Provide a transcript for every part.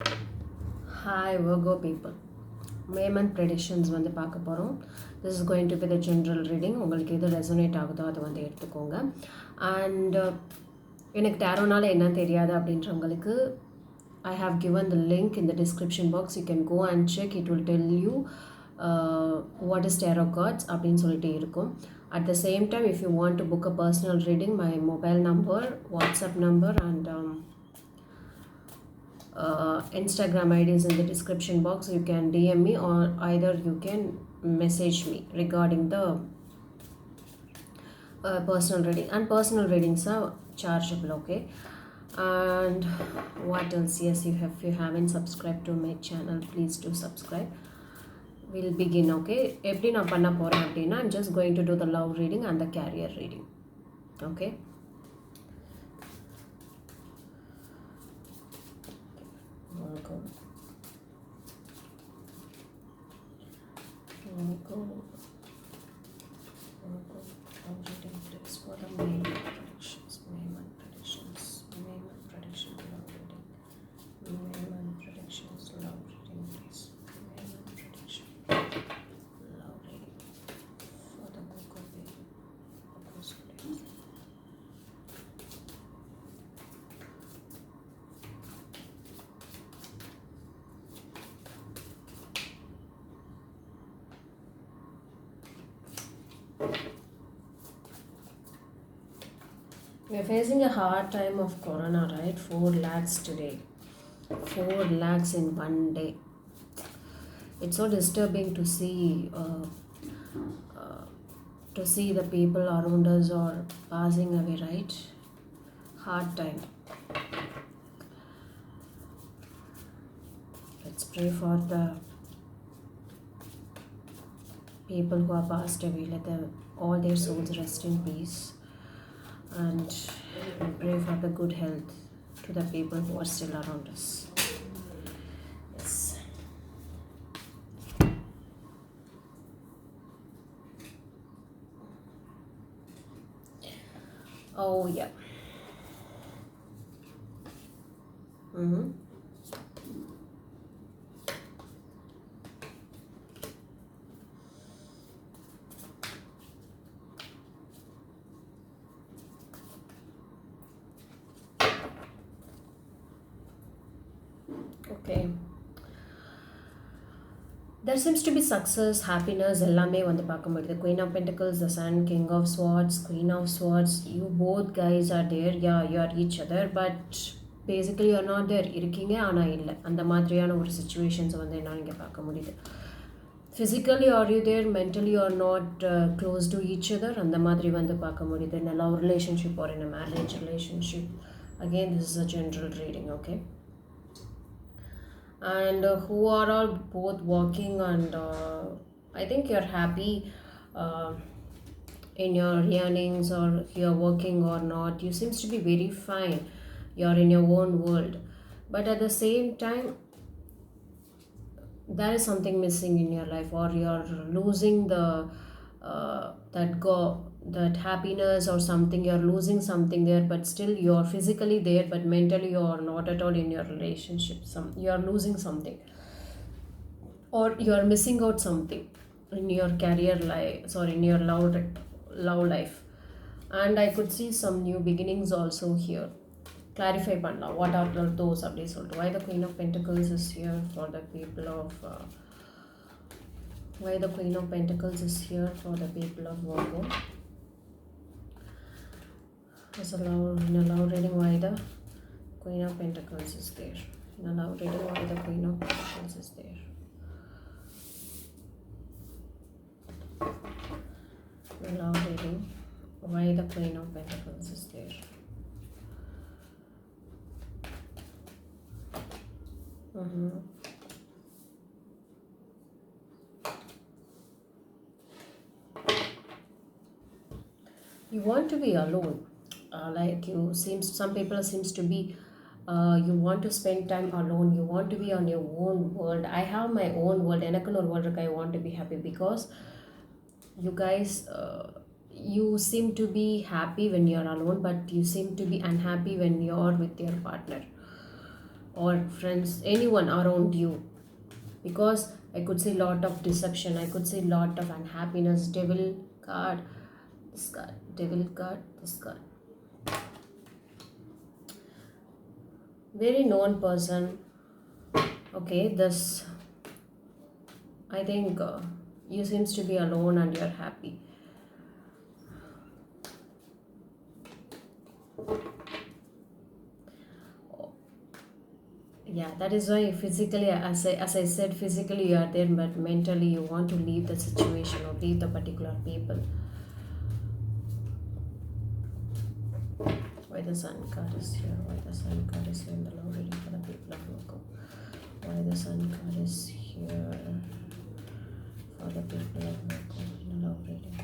Hi Virgo people. May month predictions வந்து பார்க்க போகிறோம். This is going to be the general reading. உங்களுக்கு எது ரெசனேட் ஆகுதோ அதை வந்து எடுத்துக்கோங்க. அண்ட் எனக்கு டேரோனால என்ன தெரியாது அப்படின்றவங்களுக்கு I have given the link in the description box. You can go and check. It will tell you what is tarot cards அப்படின்னு சொல்லிட்டு இருக்கும். At the same time, if you want to book a personal reading, my mobile number, WhatsApp number and Instagram ID is in the description box. You can DM me or either you can message me regarding the personal reading, and personal readings are chargeable. Okay, and what else? Yes, if you haven't subscribed to my channel, please do subscribe. We'll begin. Okay, எப்படி நான் பண்ண போகிறேன் அப்படின்னா I'm just going to do the love reading and the career reading. Okay. Go. Reading tips for the May month predictions. May month predictions. May month prediction love reading. May month predictions love reading please. May month prediction love reading for the book of the August. We're facing a hard time of corona, right? 4 lakhs today. 4 lakhs in one day. It's so disturbing to see the people around us are passing away, right? Hard time. Let's pray for the people who are passed away. Let all their souls rest in peace. And we pray for the good health to the people who are still around us. Yes. Oh yeah. Okay. There seems to be success, happiness, எல்லாமே வந்து பார்க்க முடியுது. Queen of Pentacles, the Sun, King of Swords, Queen of Swords. You both guys are there. Yeah, you are each other. But basically you're not there. இருக்கீங்க ஆனால் இல்லை. அந்த மாதிரியான ஒரு சுச்சுவேஷன்ஸ் வந்து என்னால் இங்கே பார்க்க முடியுது. Physically are you there? Mentally you are not close to each other. அந்த மாதிரி வந்து பார்க்க முடியுது. In a love relationship or in a marriage relationship. Again, this is a general reading, okay? And who are all both working, and I think you're happy in your earnings, or you're working or not. You seems to be very fine. You're in your own world, but at the same time there is something missing in your life, or you're losing the that happiness or something. You're losing something there, but still you're physically there, but mentally you're not at all in your relationship. You're losing something, or you're missing out something in your career life, sorry, in your love life. And I could see some new beginnings also here. Clarify பண்ணலாம் what are those அப்படின்னு சொல்லிட்டு. Why the Queen of Pentacles is here for the people of why the Queen of Pentacles is here for the people of Virgo. In a love reading, why the Queen of Pentacles is there. In a love reading, why the Queen of Pentacles is there. In a love reading, why the Queen of Pentacles is there. You want to be alone, like some people seems to be you want to spend time alone. You want to be on your own world. I have my own world. எனக்குன்னு ஒரு world இருக்கு. I want to be happy because you guys you seem to be happy when you're alone, but you seem to be unhappy when you're with your partner. or friends, anyone around you, because I could see lot of deception, I could see lot of unhappiness. Devil card, this card, devil card, this card. Very known person. Okay, this, I think you seems to be alone and you're happy. Yeah, that is why physically, as I said, physically you are there, but mentally you want to leave the situation or leave the particular people. Why the sun card is here? Why the sun card is here in the love reading for the people of Virgo? Why the sun card is here for the people of Virgo in the love reading?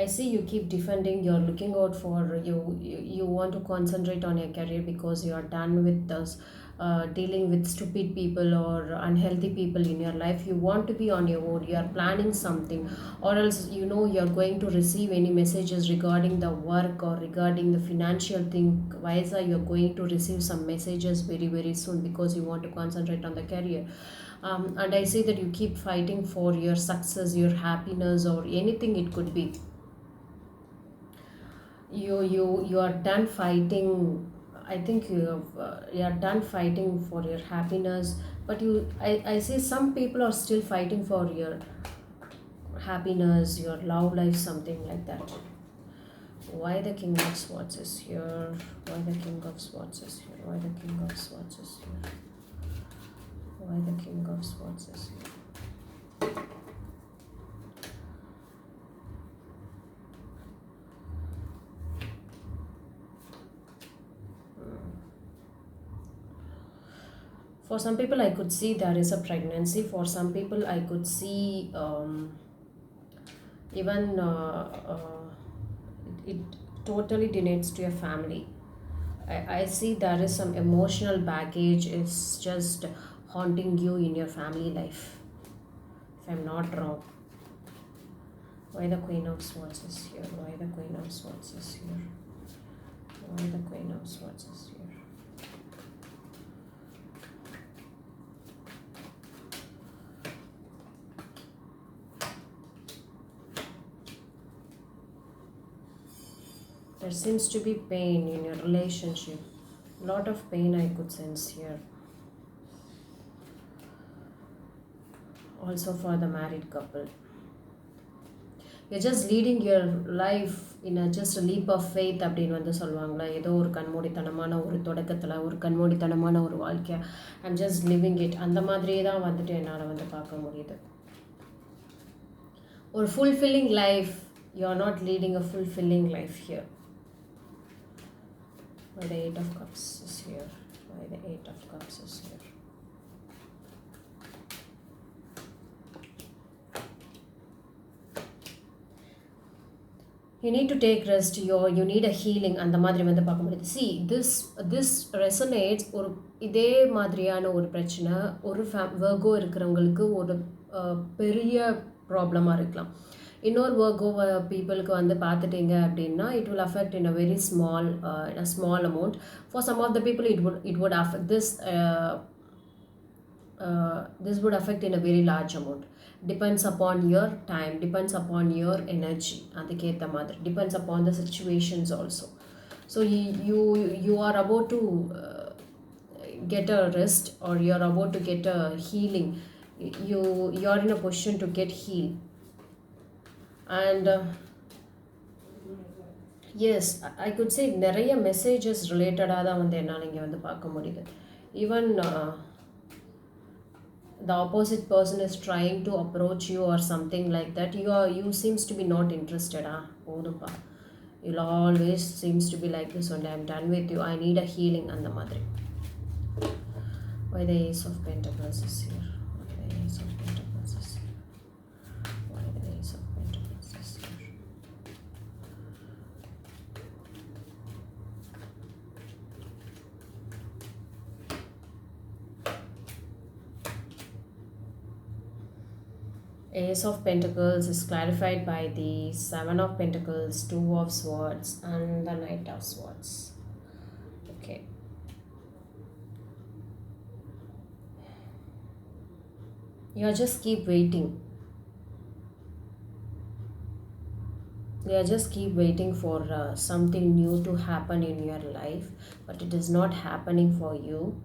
I see you keep defending, you're looking out for, you want to concentrate on your career because you are done with this dealing with stupid people or unhealthy people in your life. You want to be on your own, you are planning something, or else you're going to receive any messages regarding the work or regarding the financial thing. Visa, you're going to receive some messages very very soon because you want to concentrate on the career. And I see that you keep fighting for your success, your happiness, or anything it could be. You are done fighting. I think you are done fighting for your happiness, but I see some people are still fighting for your happiness, your love life, something like that. Why the King of Swords is here? Why the King of Swords is here? Why the King of Swords is here? Why the King of Swords is here? For some people, I could see there is a pregnancy. For some people, I could see even it totally denotes to your family. I see there is some emotional baggage. It's just haunting you in your family life, if I'm not wrong. Why the Queen of Swords is here? Why the Queen of Swords is here? Why the Queen of Swords is here? There seems to be pain in your relationship. A lot of pain I could sense here. Also for the married couple. You're just leading your life in a just a leap of faith அப்படின்னு வந்து சொல்லுவாங்களா, ஏதோ ஒரு கண்மூடித்தனமான ஒரு தொடக்கத்தில் ஒரு கண்மூடித்தனமான ஒரு வாழ்க்கையை ஐம் ஜஸ்ட் லிவிங் இட், அந்த மாதிரியே தான் வந்துட்டு என்னால் வந்து பார்க்க முடியுது. ஒரு fulfilling life, you are not leading a fulfilling life here. Why the Eight of Cups is here? Why the Eight of Cups is here? You need to take rest. You need a healing. அந்த மாதிரி வந்து பார்க்க முடியுது. See, this resonates. ஒரு இதே மாதிரியான ஒரு பிரச்சனை ஒரு வர்கோ இருக்கிறவங்களுக்கு ஒரு பெரிய ப்ராப்ளமாக இருக்கலாம். இன்னொரு வர்கோ பீப்புளுக்கு வந்து பார்த்துட்டிங்க அப்படின்னா it will affect in a very small amount. For some of the people it would affect this would affect in a very large amount. Depends upon your time, depends upon your energy, aduketha madri depends upon the situations also. So you are about to get a rest, or you are about to get a healing. You are in a position to get healed. And yes, I could say நிறைய messages ரிலேட்டடாக தான் வந்து என்னால் இங்கே வந்து பார்க்க முடியுது. Even the opposite person is trying to approach you or something like that. You seems to be not interested. Podumpa, you'll always seems to be like this only. I'm done with you, I need a healing and the madri. Why the Ace of Pentacles is here? Why the Ace of Pentacles is here? Why the Ace of Pentacles is here? Ace of Pentacles is clarified by the Seven of Pentacles, Two of Swords, and the Knight of Swords. Okay. You just keep waiting. You just keep waiting for something new to happen in your life, but it is not happening for you.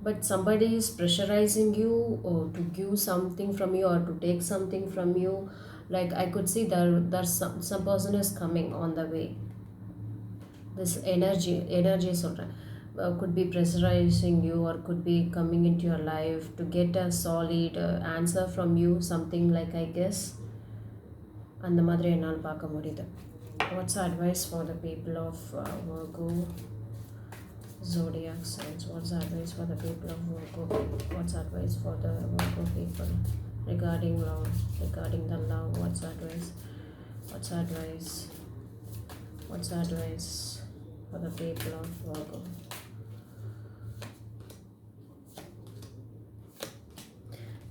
But somebody is pressurizing you or to give something from you or to take something from you. Like I could see there's some person is coming on the way. This energy சொல்றேன். Could be pressurizing you or could be coming into your life to get a solid answer from you, something like, I guess அந்த மாதிரி என்னால் பார்க்க முடியுது. What's the advice for the people of Virgo zodiac signs? What's the advice for the people of Virgo? What's the advice for the Virgo people regarding love, regarding the love? What's the advice? What's the advice? What's the advice for the people of Virgo?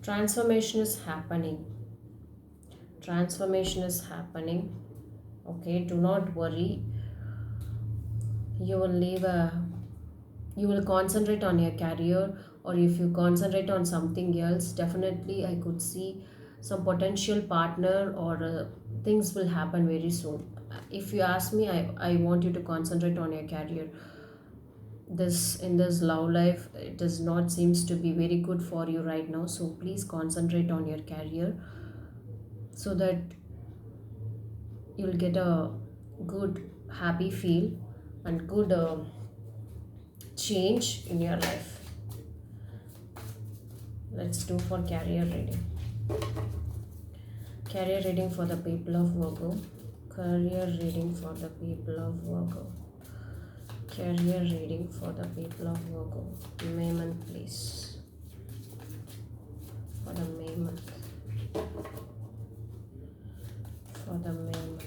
Transformation is happening. Transformation is happening. Okay, do not worry. You will you will concentrate on your career, or if you concentrate on something else, definitely I could see some potential partner or things will happen very soon. If you ask me, I want you to concentrate on your career. In this love life, it does not seems to be very good for you right now, so please concentrate on your career so that you'll get a good happy feel and good change in your life. Let's do for career reading. Career reading for the people of Virgo. Career reading for the people of Virgo. Career reading for the people of Virgo. May month, please. For the May month. For the May month.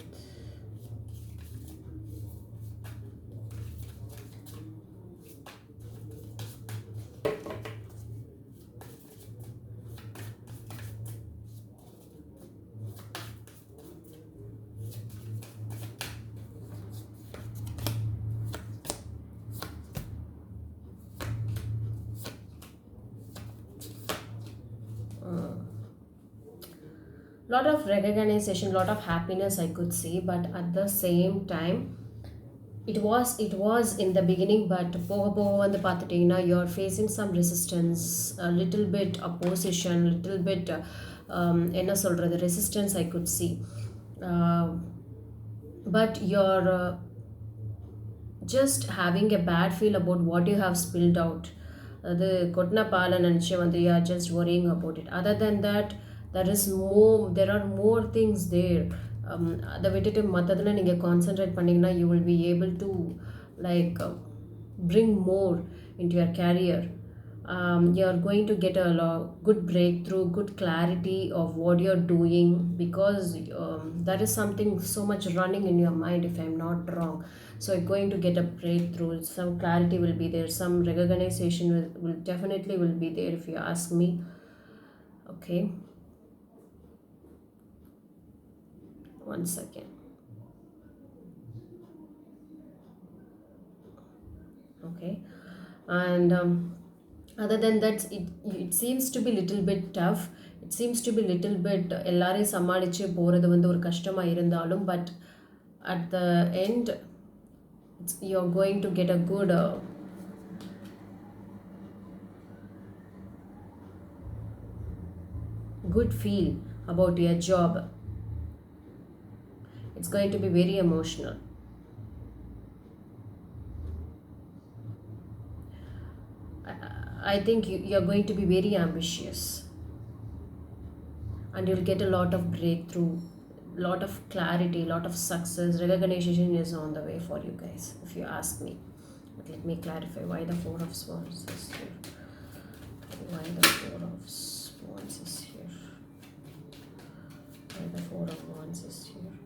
Lot of recognition, lot of happiness I could see, but at the same time it was in the beginning, but போக போக வந்து பார்த்துட்டிங்கன்னா you're facing some resistance, a little bit opposition, little bit என்ன சொல்கிறது resistance I could see. uh, but you're just having a bad feel about what you have spilled out. அது கொட்டின பாலை நினச்சி வந்து you are just worrying about it. Other than that, there are more things there. அதை விட்டுட்டு மற்றதில் நீங்கள் concentrate பண்ணிங்கன்னா you will be able to like bring more into your career. You are going to get a good breakthrough, good clarity of what you're doing, because that is something so much running in your mind, if I'm not wrong. So you're going to get a breakthrough, some clarity will be there, some recognition will definitely will be there, if you ask me. Okay, one second. Okay, and other than that, it seems to be little bit tough. It seems to be little bit எல்லாரையும் சமாளித்து போகிறது வந்து ஒரு கஷ்டமாக இருந்தாலும், but at the end you're going to get a good feel about your job. It's going to be very emotional. I think you're going to be very ambitious, and you'll get a lot of breakthrough, lot of clarity, lot of success. Recognition is on the way for you guys, if you ask me. But let me clarify why the Four of Swords is here. Why the Four of Swords is here. Why the Four of Wands is here.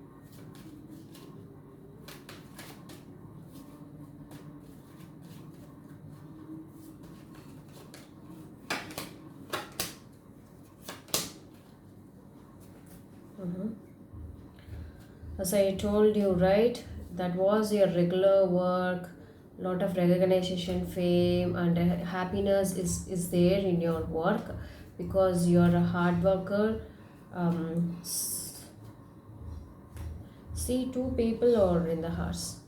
As I told you, right, that was your regular work, lot of recognition, fame, and happiness is there in your work because you're a hard worker. Um, s- See, two people are in the house.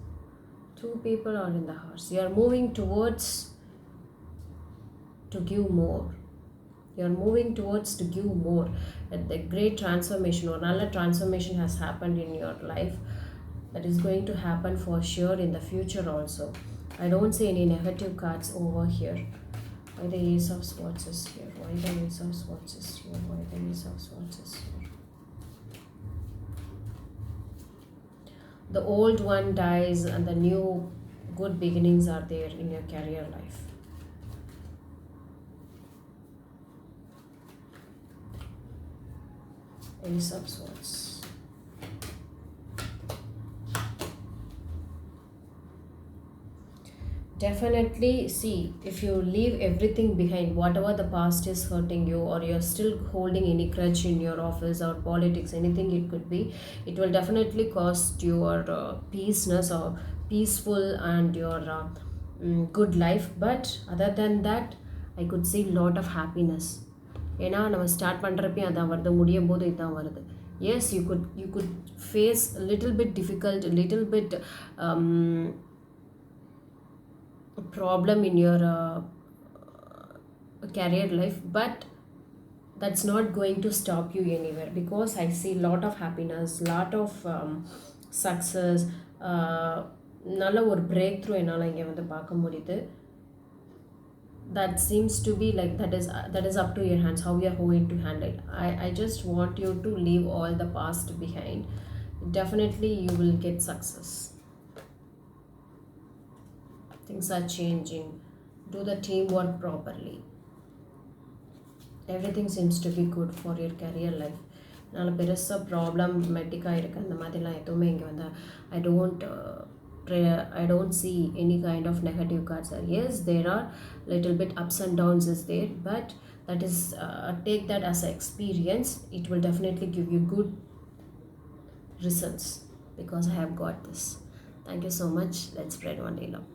Two people are in the house. You are moving towards to give more. You're moving towards to give more. The great transformation or another transformation has happened in your life that is going to happen for sure in the future also. I don't see any negative cards over here. Why the Ace of Swords is here? Why the Ace of Swords is here? Why the Ace of Swords is here? The old one dies and the new good beginnings are there in your career life. Ace of Swords. Definitely, see, if you leave everything behind, whatever the past is hurting you, or you're still holding any grudge in your office or politics, anything it could be, it will definitely cost your peaceness or peaceful and your good life. But other than that, I could see lot of happiness. ஏன்னா நம்ம start பண்ணுறப்பையும் அதான் வருது, முடியும் போது இதுதான் வருது. Yes, you could face a little bit difficult, a little bit problem in your career life, but that's not going to stop you anywhere because I see lot of happiness, lot of success, நல்ல ஒரு break through என்னால் இங்கே வந்து பார்க்க முடியுது. That seems to be like that is up to your hands how you are going to handle it. I just want you to leave all the past behind. Definitely you will get success. Things are changing. Do the teamwork properly. Everything seems to be good for your career life. நல்ல பெருசாக ப்ராப்ளமேட்டிக்காக இருக்குது அந்த மாதிரிலாம் எதுவுமே இங்கே வந்து I don't see any kind of negative cards there. Yes, there are little bit ups and downs is there, but that is take that as an experience. It will definitely give you good results because I have got this. Thank you so much. Let's spread one day love.